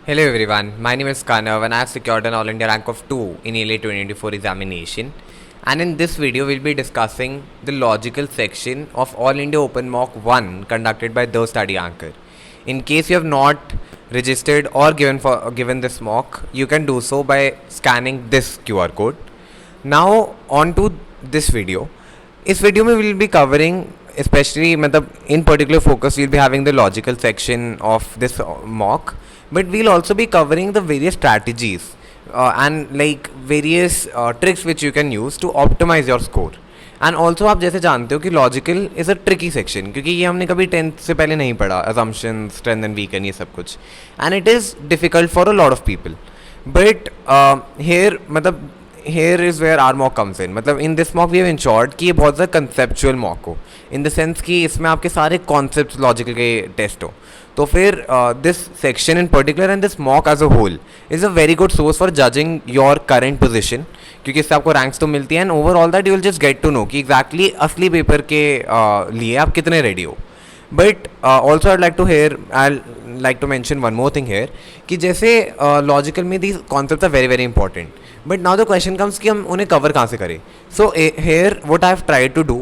Hello everyone, my name is Kanav and I have secured an All India rank of 2 in AILET 2024 examination. And in this video, we'll be discussing the logical section of All India Open Mock 1 conducted by The Study Anchor. In case you have not registered or given this mock, you can do so by scanning this QR code. Now on to this video. इस video में will be covering specially मतलब in particular focus will be having the logical section of this mock but we'll also be covering the various strategies and like various tricks which you can use to optimize your score and also आप जैसे जानते हो कि logical is a tricky section क्योंकि ये हमने कभी 10th से पहले नहीं पढ़ा असम्पशन स्ट्रेंथ एंड वीकन ये सब कुछ and it is difficult for a lot of people but here मतलब here is where our mock comes in. मतलब in this mock we have ensured कि ये बहुत ज़्यादा conceptual mock हो in the sense कि इसमें आपके सारे concepts logical के test हो तो फिर this section in particular and this mock as a whole is a very good source for judging your current position क्योंकि इससे आपको ranks तो मिलती हैं and overall that you will just get to know कि exactly असली paper के लिए आप कितने ready हो. But also I'd like to mention one more thing here कि जैसे logical में these concepts are very very important. But now the question comes कि हम उन्हें cover कहाँ से करें. So here what I've tried to do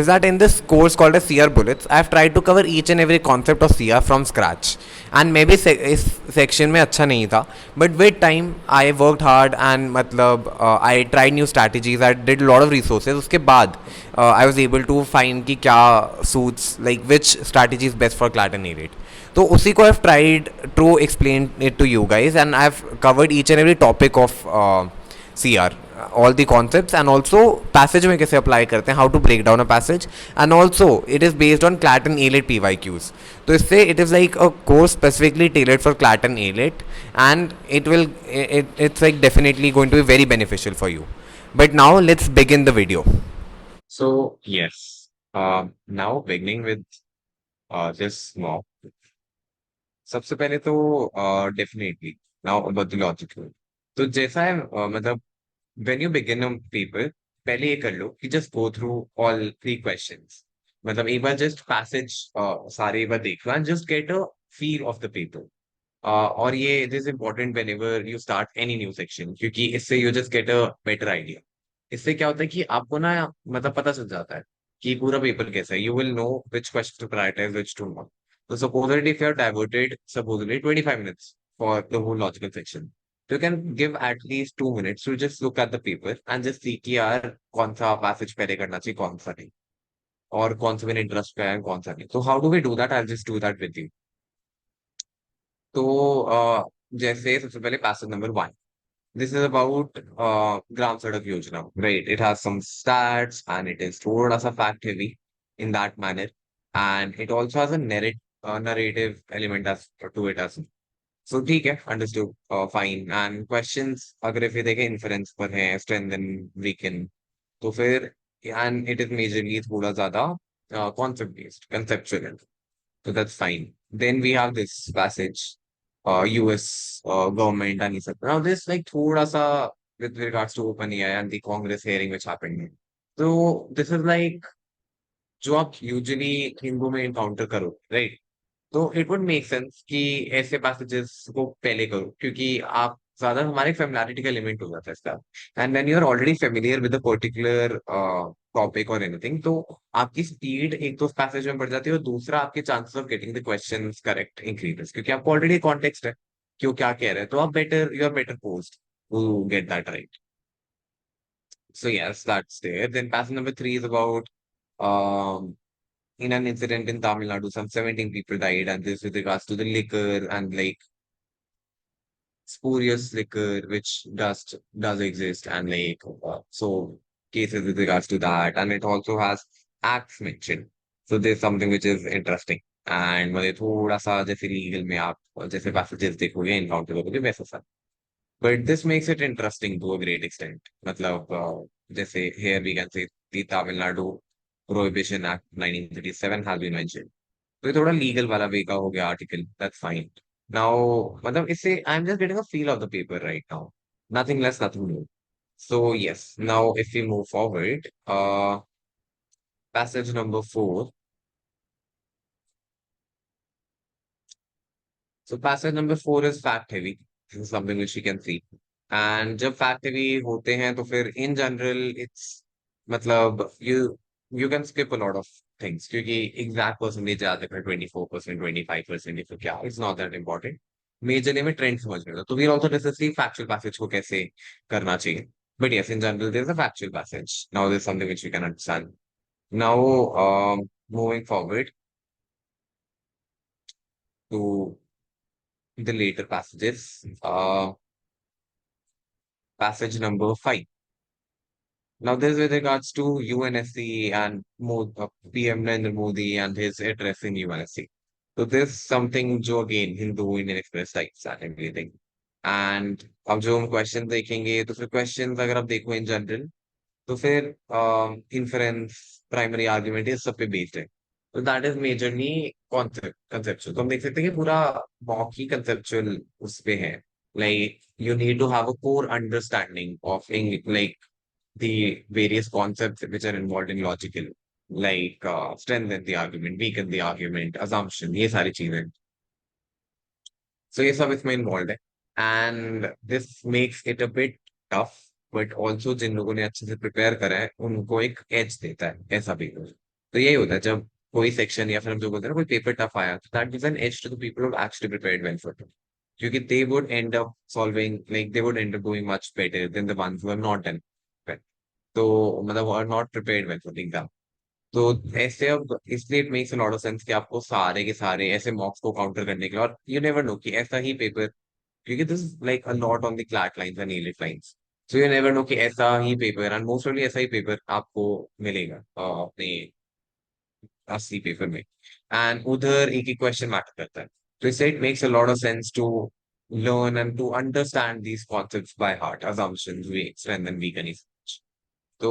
is that in this course called as CR Bullets, I've tried to cover each and every concept of CR from scratch. And maybe इस section में अच्छा नहीं था, but with time I worked hard and मतलब I tried new strategies. I did a lot of resources. उसके बाद I was able to find कि क्या suits like which strategy is best for CLAT and AILET. तो उसी को I've tried to explain it to you guys and I've covered each and every topic of CR, all the concepts and also passage में कैसे apply करते हैं, how to break down a passage and also it is based on CLAT and AILET PYQs. तो इससे it is like a course specifically tailored for CLAT and AILET and it's like definitely going to be very beneficial for you. But now let's begin the video. So yes, now beginning with this mock. सबसे पहले तो definitely now about the logical तो जैसा है मतलब when you begin a paper पहले ये कर लो कि just go through all three questions मतलब एक बार जस्ट पैसेज सारे एक बार देख लो and just get a feel of the paper और ये it is important whenever you start any new section क्योंकि इससे you just get a better idea इससे क्या होता है कि आपको ना मतलब पता चल जाता है कि पूरा पेपर कैसा है you will know which question to prioritize which to not so supposedly if you are diverted supposedly 25 minutes for the whole logical section, so you can give at least 2 minutes to just look at the paper and just see कि यार कौन सा passage पहले करना चाहिए कौन सा नहीं और कौन सा मेरे इंटरेस्ट पे है कौन सा नहीं तो how do we do that? I'll just do that with you. तो जैसे सबसे पहले passage number 1. This is about ग्राम सड़क योजना, right? It has some stats and it is थोड़ा सा fact heavy in that manner and it also has a narrative element as to it as so ठीक है understood fine and questions अगर if ये देखें inference पर है strength and weaken तो फिर and it is majorly थोड़ा ज्यादा concept based conceptual so that's fine. Then we have this passage, US government and etc. Now this like thoda sa with regards to OpenAI and the Congress hearing which happened. So this is like जो आप usually Hindu में encounter करो, right? तो it would make sense कि ऐसे passages को पहले करो क्योंकि आप ज्यादा हमारे फेमिलियरिटी का एलिमेंट हो जाता है इसका and when you are already familiar with a particular topic और एनीथिंग तो आपकी स्पीड एक तो पैसेज में बढ़ जाती है और दूसरा आपके chances of getting the questions correct increases क्योंकि आपको ऑलरेडी कॉन्टेक्स्ट है क्यों क्या कह रहे हैं तो आप better you are better poised to get that right. So yes, that's there. Then passage number 3 is about um, in an incident in Tamil Nadu, some 17 people died, and this with regards to the liquor and like spurious liquor, which does exist, and like so cases with regards to that, and it also has acts mentioned. So there's something which is interesting. And मतलब थोड़ा सा जैसे legal में आप जैसे passages देखोगे encounter करोगे वैसा सा but this makes it interesting to a great extent. मतलब जैसे here we can say the Tamil Nadu Prohibition Act 1937 has been mentioned. तो ये थोड़ा लीगल वाला वे का हो गया आर्टिकल दैट्स फाइन नाउ मतलब इससे I am just getting a feel of the paper right now nothing less nothing new so yes now if we move forward passage number 4. So passage number 4 is fact heavy. This is something which we can see. And जब fact heavy होते हैं तो फिर in general it's मतलब you can skip a lot of things क्योंकि exact percentage याद रखना 24% 25% या फिर क्या it's not that important. Majorly में trend समझ लेना. तो we'll also discuss the factual passage को कैसे करना चाहिए. But yes, in general there's a factual passage. Now there's something which we can understand. Now moving forward to the later passages. Passage number 5. Now, this is with regards to UNSC and PM Narendra Modi and his address in UNSC. So, this something जो again Hindu Indian Express types and everything. And अब जो हम question देखेंगे तो फिर questions अगर आप देखो इन जनरल तो फिर इन्फरेंस प्राइमरी आर्ग्यूमेंट ये सब पे बेस्ड है तो दैट इज मेजरली कंसेप्चुअल तो हम देख सकते हैं कि पूरा मॉक ही कंसेप्चुअल उस पे है like you need to have a core understanding of like the various concepts which are involved in logical, like strengthen the argument, weaken the argument, assumption, ये सारी चीजें. So ये सब इसमें involved है. And this makes it a bit tough, but also जिन लोगों ने अच्छे से prepare करा है, उनको एक edge देता है, ऐसा भी कुछ. तो यही होता है जब कोई section या फिर हम जो बोलते हैं ना कोई paper tough आया, तो that gives an edge to the people who have actually prepared well for it. क्योंकि they would end up solving, like they would end up doing much better than the ones who have not done well. तो मतलब are not prepared well for the exam तो ऐसे अब इसलिए it makes a lot of sense कि आपको सारे के सारे ऐसे मॉक्स को काउंटर करने के लिए और यू नेवर नो कि ऐसा ही पेपर क्योंकि this is like a lot on the CLAT lines and elite lines so you never know कि ऐसा ही पेपर एंड मोस्ट ऑफली ऐसा ही पेपर आपको मिलेगा अपने असली पेपर में एंड उधर एक ही क्वेश्चन मैटर करता है तो इससे it makes a lot of sense to learn and to understand these concepts by heart assumptions we strengthen weaken So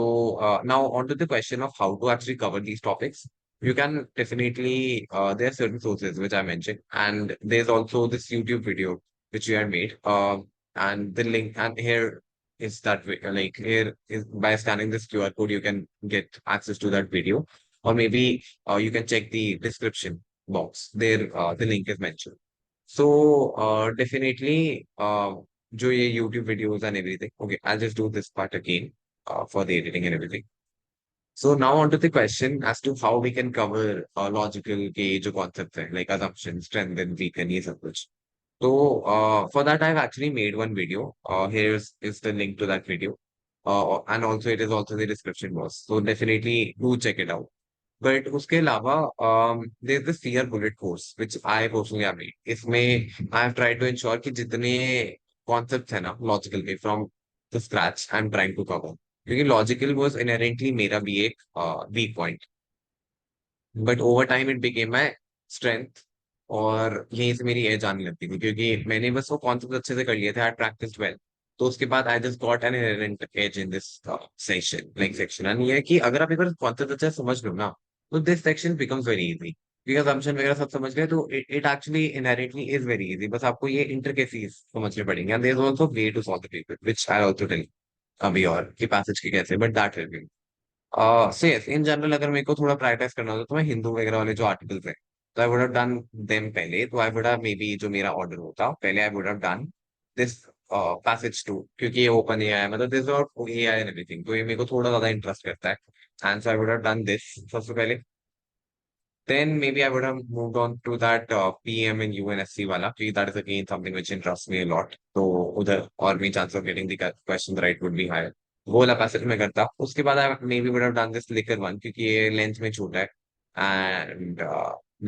now on to the question of how to actually cover these topics. You can definitely, there are certain sources which I mentioned, and there's also this YouTube video which we had made. And the link, and here is that, like, here is by scanning this QR code, you can get access to that video. Or maybe you can check the description box. There, the link is mentioned. So definitely, जो ये YouTube videos and everything. Okay, I'll just do this part again for the editing and everything. So now on to the question as to how we can cover logical के जो concepts हैं like assumption, strength and weaken ये सब कुछ. So for that I've actually made one video. Here's is the link to that video. And also it is also the description box. So definitely do check it out. But उसके अलावा there's this fear bullet course which I personally have made. इसमें I have tried to ensure कि जितने concepts है ना logical के from the scratch I'm trying to cover. क्योंकि logical was inherently मेरा भी एक weak point but over time it became my strength और यहीं से मेरी एज आने लगती थी क्योंकि मैंने बस वो कॉन्सेप्ट अच्छे से कर लिए थे आई प्रैक्टिस्ड वेल तो उसके बाद I just got an inherent edge in this section like section and ये है कि अगर आप एक बार कॉन्सेप्ट अच्छे से समझ लो ना तो this section becomes very easy क्योंकि असम्पशन वगैरह सब समझ गए तो it actually inherently is very easy बस आपको ये इंटरकेसीज समझने पड़ेंगे and there is also way to solve the paper which I also tell अभी और कि पैसेज के कैसे but that will be so yes in general अगर मेरे को थोड़ा प्रायोरिटाइज करना होता तो मैं हिंदू वगैरह वाले जो आर्टिकल्स हैं तो I would have done them पहले तो I would have maybe जो मेरा ऑर्डर होता पहले I would have done this passage too क्योंकि ये ओपन एआई है मतलब दिस और एआई एंड एवरीथिंग तो ये मेरे को थोड़ा ज्यादा इंटरेस्ट करता है and so I would have done this सबसे पहले then maybe I would have moved on to that PM and UNSC wala, because that is again something which interests me a lot. So उधर और भी chance of getting the questions right would be higher. वो वाला passage में करता उसके बाद I maybe would have done this liquor one क्योंकि ये लेंथ में छोटा है and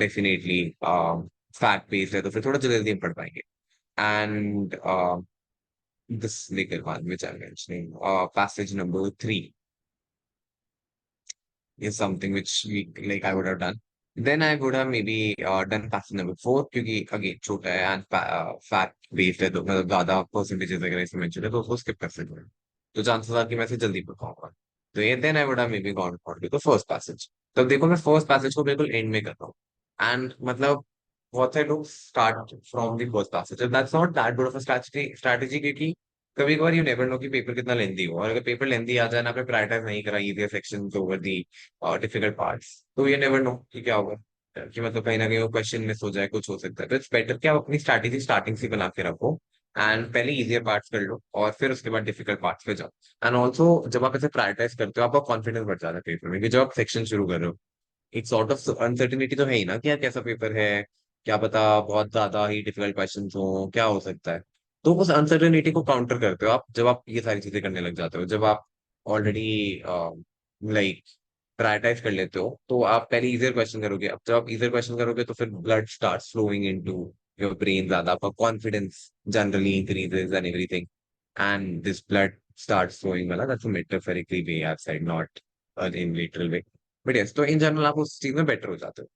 definitely fact based है तो फिर थोड़ा जल्दी हम पढ़ पाएंगे and this liquor one which I'm mentioning passage number 3 is something which we like I would have done. Then I would have maybe done passage number 4 क्योंकि again छोटा है and fact based है तो मतलब ज्यादा percentages वगैरह इसमें mentioned है तो उसको skip कर सकते हैं तो chances are कि मैं इसे जल्दी पढ़ पाऊंगा तो ये then I would have maybe gone for the first passage तो देखो मैं first passage को बिल्कुल end में कर रहा हूँ and मतलब बहुत सारे लोग start from the first passage that's not that good of a strategy क्योंकि कभी कभार यू नेवर नो कि पेपर कितना लेंदी हो और अगर पेपर लेंदी आ जाए ना आपने प्रायोरिटाइज नहीं करा easier sections over the difficult parts तो यू नेवर नो कि क्या होगा कि मतलब कहीं ना कहीं वो क्वेश्चन मिस हो जाए, कुछ हो सकता है। तो इट्स बेटर कि आप अपनी स्ट्रैटेजी स्टार्टिंग से बना के रखो, एंड पहले इजियर पार्ट्स कर लो और फिर उसके बाद डिफिकल्ट पार्ट्स पे जाओ। एंड ऑल्सो जब आप ऐसे प्रायोरिटाइज करते हो, आपका कॉन्फिडेंस बढ़ जाता है पेपर में, कि जब आप सेक्शन शुरू कर रहे हो, एक सॉर्ट ऑफ अनसर्टिनिटी तो है ही ना कि यार कैसा पेपर है, क्या पता बहुत ज्यादा ही डिफिकल्ट क्वेश्चन हो, क्या हो सकता है। तो उस अनसर्टिनिटी को काउंटर करते हो आप जब आप ये सारी चीजें करने लग जाते हो, जब आप ऑलरेडी लाइक प्रायोरिटाइज कर लेते हो, तो आप पहले इजियर क्वेश्चन करोगे। अब जब आप इजियर क्वेश्चन करोगे तो फिर blood start flowing into your brain, ज्यादा आपका confidence generally increases and everything, and this blood start flowing वाला, that's a metaphorically way I said, not in literal way. But yes, तो इन जनरल आप उस चीज में बेटर हो जाते हो।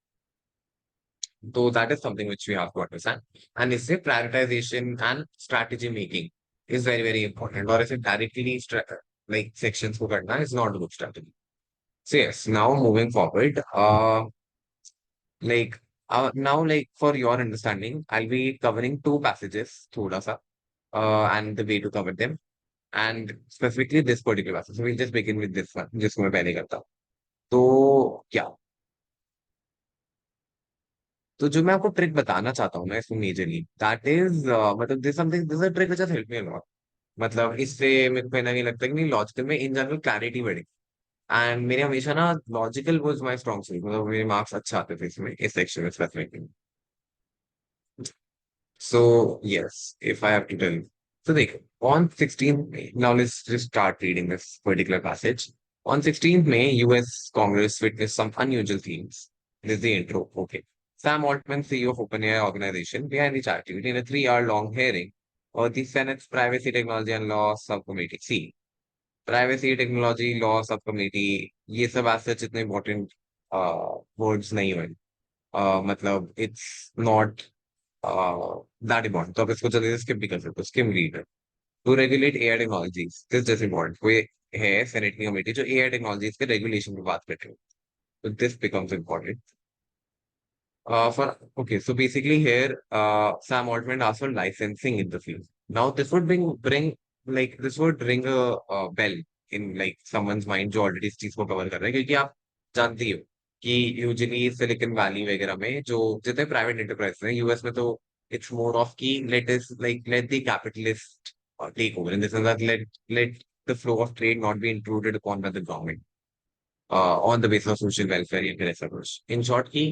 तो that is something which we have to understand. And इससे prioritization and strategy making is very very important, और इसे डायरेक्टली लाइक सेक्शंस को करना is not good strategy. So yes, now moving forward, like now, like for your understanding, I'll be covering two passages, thoda sa, and the way to cover them, and specifically this particular passage. So we'll just begin with this one, जिसको मैं पहले करता हूँ। तो क्या, तो जो मैं आपको ट्रिक बताना चाहता हूँ ना इसमें मेजरली, दैट इज मतलब this something, this a trick which has help me a lot. मतलब इससे मेरे को कहीं ना कहीं लगता है कि नहीं, लॉजिकल में इन जनरल क्लैरिटी बढ़ी। एंड मेरे हमेशा ना logical was my strong suit, मतलब मेरे मार्क्स अच्छा आते थे इसमें, इस सेक्शन में specifically. So yes, if I have to tell you. So like on 16th May, now let's just start reading this particular passage. On 16th May, US Congress witnessed some unusual themes. This is the intro. Okay. Sam Altman, CEO of OpenAI organization, behind the activity in a 3 hour long hearing of the Senate's Privacy Technology and Law Subcommittee. See, Privacy Technology Law Subcommittee, ये सब as such इतने important words नहीं हुए। मतलब it's not that important, तो आप इसको जल्दी से स्किप भी कर सकते हो, स्किम रीड है। To regulate AI technologies, this just important, कोई है सेनेट की कमेटी जो एआई टेक्नोलॉजीज के रेगुलेशन की बात कर रही है, तो this becomes important for okay. So basically here, Sam Altman asked for licensing in the field. Now this would bring like this would ring a bell in like someone's mind जो already इस चीज को cover कर रहे हैं, क्योंकि आप जानती हो कि यूजुअली सिलिकॉन वैली वगैरह में जो जितने प्राइवेट एंटरप्राइज हैं यूएस में, तो इट्स मोर ऑफ की let is like let the capitalist take over in this, that let the flow of trade not be intruded upon by the government on the basis of social welfare या फिर ऐसा कुछ। In short की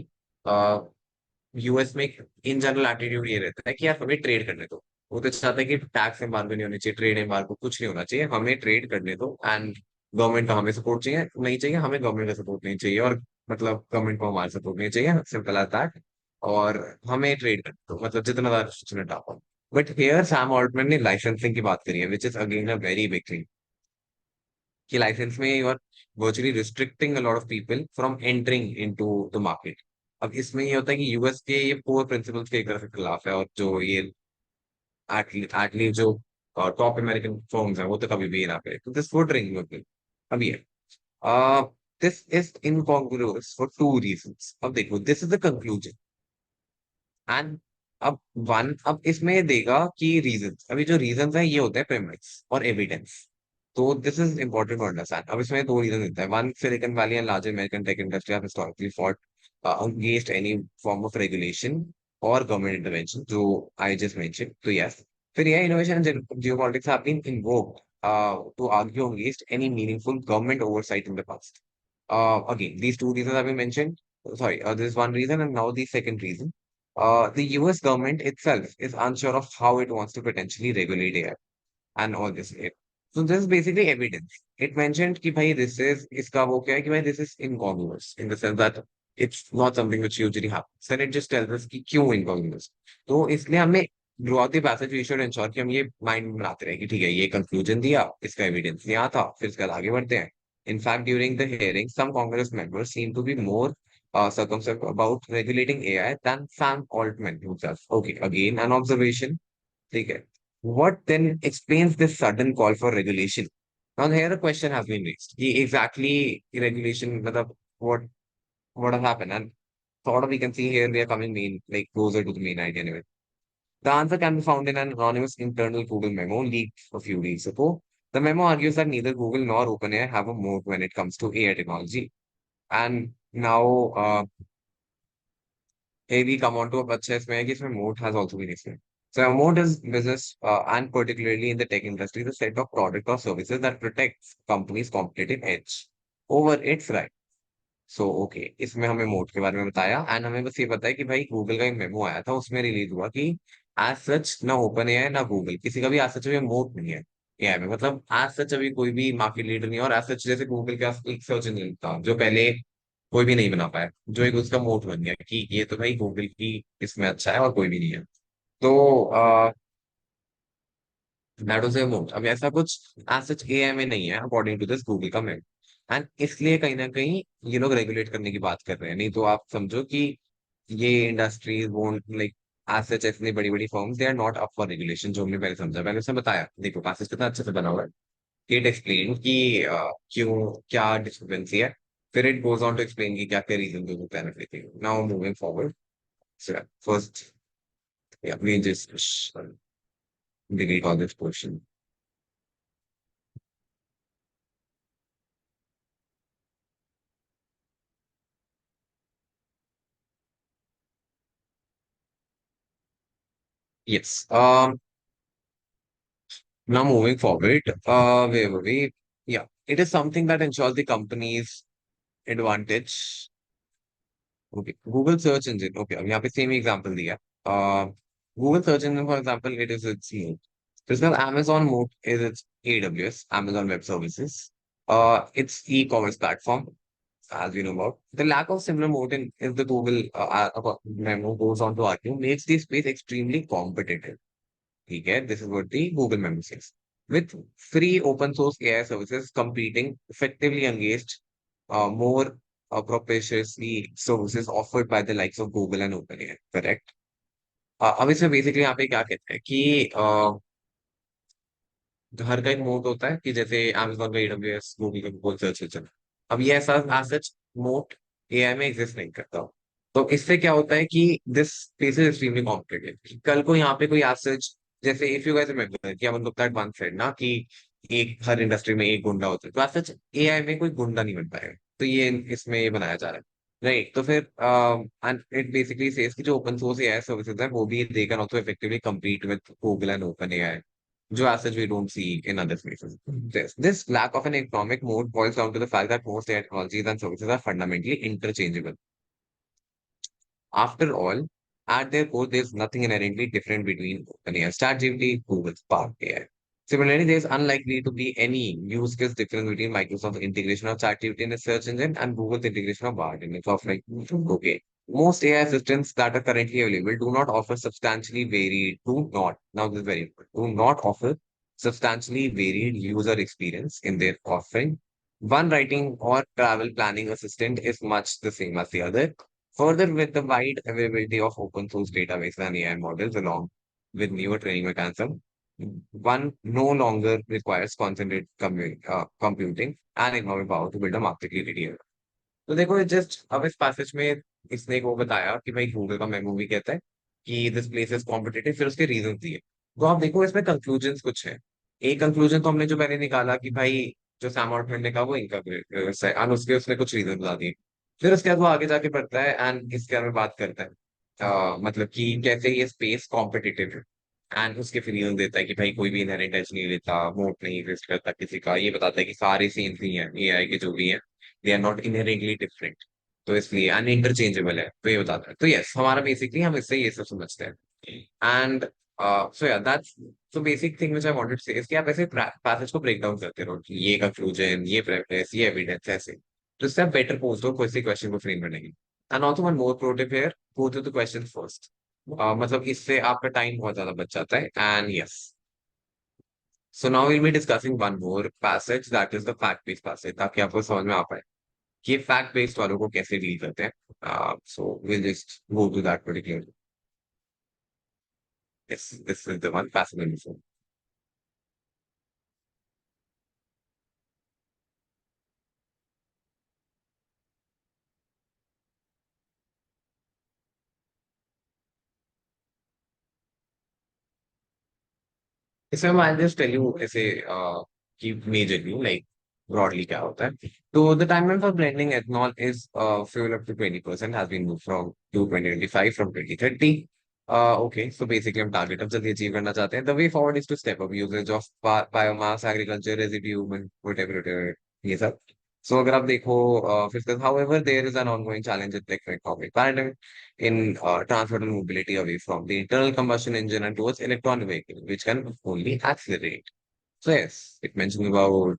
US में in general attitude ये रहता है कि यार हमें ट्रेड करने दो। वो तो चाहता है कि टैक्स एम्बार्गो नहीं होनी चाहिए, ट्रेड एम्बार्गो कुछ नहीं होना चाहिए, हमें ट्रेड करने दो। एंड गवर्नमेंट का हमें सपोर्ट चाहिए नहीं चाहिए, हमें गवर्नमेंट का सपोर्ट नहीं चाहिए, और मतलब गवर्नमेंट को हमारा सपोर्ट नहीं चाहिए, सिंपल एज दैट। और हमें ट्रेड करने दो, मतलब जितना ज्यादा रिस्ट्रिक्शन हटा पाओ। बट हेयर सैम ऑल्टमैन ने लाइसेंसिंग की बात करी है, which is again a very big thing, कि लाइसेंस में you are virtually restricting a lot of people from entering into the market. अब इसमें ये होता है कि यूएस के ये पुअर प्रिंसिपल्स के एक तरह से खिलाफ है, और जो ये एटली जो टॉप अमेरिकन फर्म्स हैं वो तो कभी भी ये ना करे, तो दिस वुड रिंग अब ये this is incongruous for two reasons. अब देखो, this is the conclusion, and अब इसमें ये देगा कि रीजन, अभी जो रीजन है ये होते हैं प्रेमिस और एविडेंस। तो this is important to understand. अब इसमें दो रीजन देता है, one, Silicon Valley and larger American tech industry have historically fought against any form of regulation और गवर्नमेंट इंटरवेंशन, जो आई जस्ट मेंशन। तो यस, फिर यह innovation and geopolitics have been invoked to argue against any meaningful government oversight in the past. Again, these two reasons have been mentioned. Sorry, this is one reason, and now the second reason. The US government itself is unsure of how it wants to potentially regulate AI and all this. So this is basically evidence. It mentioned कि भाई this is इसका वो क्या है कि भाई this is incongruous in the sense that it's not something which usually happens. Then it just tells us कि क्यों incongruous. तो इसलिए हमें throughout the passage we should ensure कि हम ये माइंड में बनाते रहे कि ठीक है, ये कंक्लूजन दिया, इसका एविडेंस यहाँ था, फिर इसके बाद आगे बढ़ते हैं। In fact, during the hearing, some Congress members seem to be more circumspect about regulating AI than Sam Altman himself. Okay, again, an observation. ठीक है. What then explains this sudden call for regulation? Now here a question has been raised. कि exactly regulation, मतलब what has happened? And sort of we can see here we are coming main, like closer to the main idea anyway. The answer can be found in an anonymous internal Google memo leaked a few weeks ago. The memo argues that neither Google nor OpenAI have a moat when it comes to AI technology. And now we come on to a अच्छा इसमें है कि इसमें moat has also been explained. So a moat is business and particularly in the tech industry, the set of product or services that protects companies' competitive edge over its right. So okay इसमें हमें mode के बारे में बताया and हमें बस ये पता है कि भाई गूगल का एक मेमो आया था उसमें रिलीज हुआ कि एज सच ना ओपन एआई ना गूगल किसी का भी एज सच में मोड नहीं है एआई में मतलब एज सच अभी कोई भी मार्केट लीडर नहीं है और एज सच जैसे गूगल का एक सर्च इंजन था जो पहले कोई भी नहीं बना पाया जो एक उसका मोड बन गया कि ये तो भाई गूगल की इसमें अच्छा है और कोई भी नहीं है तो दैट वाज ए मोड अब ऐसा कुछ एज सच एआई में नहीं है अकॉर्डिंग टू दिस गूगल का मेमो एंड इसलिए कहीं ना कहीं ये लोग रेगुलेट करने की बात कर रहे हैं नहीं तो आप समझो कि ये industries won't like as such इतनी बड़ी बड़ी firms they are not up for regulation जो हमने पहले समझा मैंने उसे बताया देखो पैसेज कितना अच्छे से बना हुआ है इट एक्सप्लेन कि क्यों क्या डिस्क्रिपेंसी है फिर it goes on to explain कि क्या क्या रीजन होते हैं everything now moving forward first yeah we just delete all this portion. Yes. Now moving forward, where were we? Yeah, it is something that ensures the company's advantage. Okay, Google search engine. Okay, अब यहाँ पे same example दिया. Google search engine, for example, it is its moat. For example, Amazon moat is its AWS, Amazon Web Services. Its e-commerce platform, as we know about. The lack of similar moat in is the Google memo goes on to argue makes the space extremely competitive. ठीक है this is what the Google member says with free open source AI services competing effectively against more proprietary services offered by the likes of Google and OpenAI correct अब इसमें basically यहाँ पे क्या कहते हैं कि हर का एक मोड होता है कि जैसे Amazon का AWS गूगल का गूगल सर्च इंजन अब ये ऐसा सच मोड एआई में एग्जिस्ट नहीं करता तो इससे क्या होता है कि this space is extremely competitive कल को यहाँ पे कोई सच जैसे इफ यू गाइस रिमेंबर कि अपन लोग दैट वन सेड ना कि एक हर इंडस्ट्री में एक गुंडा होता है तो सच एआई में कोई गुंडा नहीं बन पाएगा तो ये इसमें ये बनाया जा रहा है राइट तो फिर एंड इट बेसिकली सेज कि जो ओपन सोर्स एआई सर्विसेज है वो भी they can also effectively compete with Google and open AI जो as such we don't see in other spaces. This lack of an economic mode boils down to the fact that most technologies and services are fundamentally interchangeable. After all, at their core, there's nothing inherently different between OpenAI, ChatGPT, Google's Spark AI. Similarly, there's unlikely to be any use case difference between Microsoft's integration of ChatGPT in its search engine and Google's integration of Bard in its offering. Okay. Most AI assistants that are currently available do not offer substantially varied, do not, now this is very important, do not offer substantially varied user experience in their offering. One writing or travel planning assistant is much the same as the other. Further, with the wide availability of open source databases and AI models along with newer training mechanism, one no longer requires concentrated computing and economic power to build a market leading. तो देखो just अब इस passage में इसने को बताया कि भाई गूगल का मेमो भी कहता है कि दिस प्लेस इज कॉम्पिटिटिव फिर उसके रीजन दिए तो आप देखो इसमें कंक्लूजन कुछ है एक कंक्लूजन तो हमने जो पहले निकाला कि भाई जो सैम ऑल्टमैन ने कहा वो इनकरेक्ट है एंड उसके उसने कुछ रीजन बता दिए फिर उसके बाद वो आगे जाके पढ़ता है एंड इसके बारे में बात करता है मतलब कि कैसे ये स्पेस कॉम्पिटिटिव है एंड उसके फिर रीजन देता है कि भाई कोई भी इनहेरेंट एज नहीं लेता मोट नहीं एग्जिस्ट करता किसी का ये बताता है कि सारे सेम ही हैं एआई के जो भी हैं they are not inherently different तो इसलिए अन इंटरचेंजेबल है तो ये बताता है तो यस हमारा बेसिकली हम इससे ये सब समझते हैं एंड सो या that's so basic thing which I wanted to say is कि आप ऐसे पैसेज को ब्रेक डाउन करते रहो कि ये कंक्लूजन ये प्रेफरेंस ये एविडेंस ऐसे तो इससे आप बेटर पहुंच दो कोई सी क्वेश्चन को फ्रेम करने की and also one more pro tip here go through the question first मतलब इससे आपका टाइम बहुत ज्यादा बच जाता है and yes so now will be discussing one more passage that is the fact based passage ताकि आपको समझ में आ पाए कि फैक्ट बेस्ड वालों को कैसे डील करते हैं so will just go to that particular this is the one passage इसमें आई जस्ट टेल यू ऐसे कि मेजरली लाइक broadly क्या होता है. तो the timeline for blending ethanol is fuel up to 20% has been moved from to 2025 from 2030. Okay, so basically हम target अब जल्दी achieve करना चाहते हैं. The way forward is to step up usage of biomass, agriculture, residue, and whatever ये सब. So अगर आप देखो फिर however there is an ongoing challenge in the economic paradigm in transport and mobility away from the internal combustion engine and towards electronic vehicle, which can only accelerate. So yes, it mentions about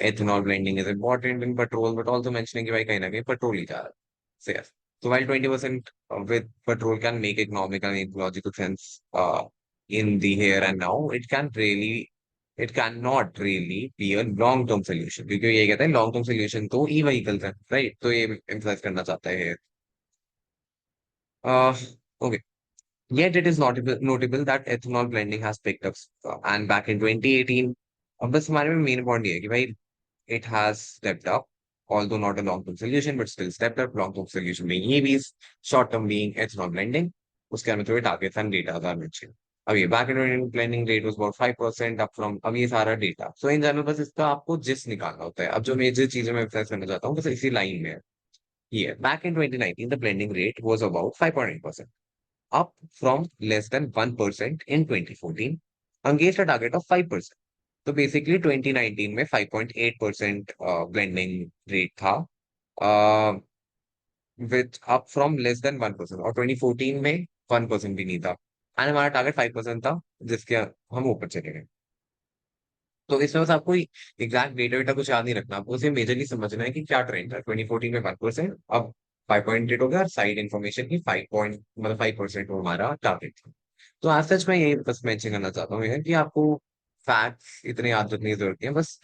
ethanol blending is important in petrol, but also mentioning कि भाई कहीं ना कहीं petrol ही जा रहा है. So yes. So while 20% with petrol can make economic and ecological sense in the here and now, it cannot really be a long term solution. क्योंकि ये कहता है long term solution तो e-vehicles है, right? तो ये emphasize करना चाहता है here. Uh, okay. Yet it is notable that ethanol blending has picked up, and back in 2018, अब बस हमारे में मेन पॉइंट ये है कि भाई it has stepped up, although not a long-term solution, but still stepped up. Long-term solution being EVs, short-term being ethanol blending. उसके अंदर थोड़े targets and data are mentioned. अभी back in 2018 blending rate was about 5% up from अब ये सारा data. So in general बस इसका आपको जिस निकालना होता है. अब जो मेजर चीजें मैं emphasize करना चाहता हूँ बस इसी लाइन में है. Yeah, back in 2019, the blending rate was about 5.8%. Up from less than 1% in 2014 against a target of 5%. तो बेसिकली 2019 में 5.8% ब्लेंडिंग रेट था विच अप फ्रॉम लेस देन 1%, और 2014 में 1% भी नहीं था, एंड हमारा टारगेट 5% था जिसके हम ऊपर चले गए. तो इसमें बस आपको एग्जैक्ट डेटा वेटा कुछ याद नहीं रखना, आपको उसे मेजरली समझना है कि क्या ट्रेंड था. 2014 में 1%, अब 5.8 हो गया, और साइड इन्फॉर्मेशन की 5 पॉइंट मतलब 5% वो हमारा टारगेट था. तो आज सच मैं ये बस मेंशन करना चाहता हूँ कि आपको फैक्ट्स इतने याद रखने की जरूरत नहीं है. बस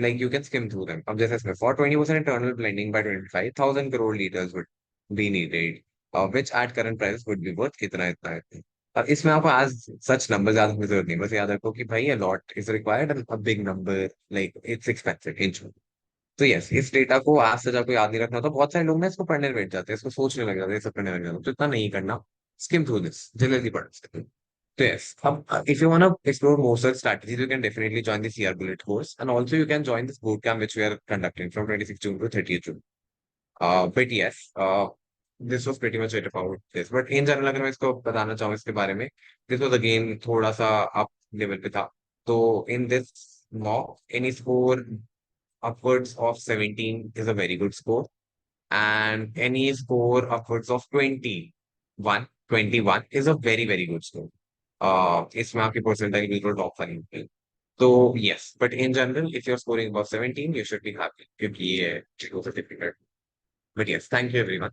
like you can skim through them. अब जैसे इसमें for 20% internal blending by 25,000 crore litres would be needed, which at current price would be worth इतना इतना इतना. अब इसमें आपको आज सच नंबर ज्यादा की जरूरत नहीं, बस याद रखो कि भाई a lot is required and a big number, like it's expensive in short. तो यस, इस डेटा को आज से आपको याद नहीं रखना. तो बहुत सारे लोग ना इसको पढ़ने बैठ जाते हैं, इसको सोचने लग जाते हैं, सब पढ़ने लग जाते हैं. तो इतना नहीं करना. स्किम थ्रू दिस, जल्दी पढ़ सकते हैं. तो यस, अब if you want to explore more such strategies, you can definitely join the CR Bullet course, and also you can join this bootcamp which we are conducting from 26 June to 30th June. But yes, this was pretty much it about this. But in general अगर मैं इसको बताना चाहूँ इसके बारे में, this was again थोड़ा सा up level पे था. तो in this mock, any score upwards of 17 is a very good score, and any score upwards of 21 is a very very good score. इसमें आपकी परसेंटाइल बिल्कुल टॉप वाली होगी. तो yes, but in general if you're scoring above 17 you should be happy क्योंकि ये certificate. But yes, thank you everyone.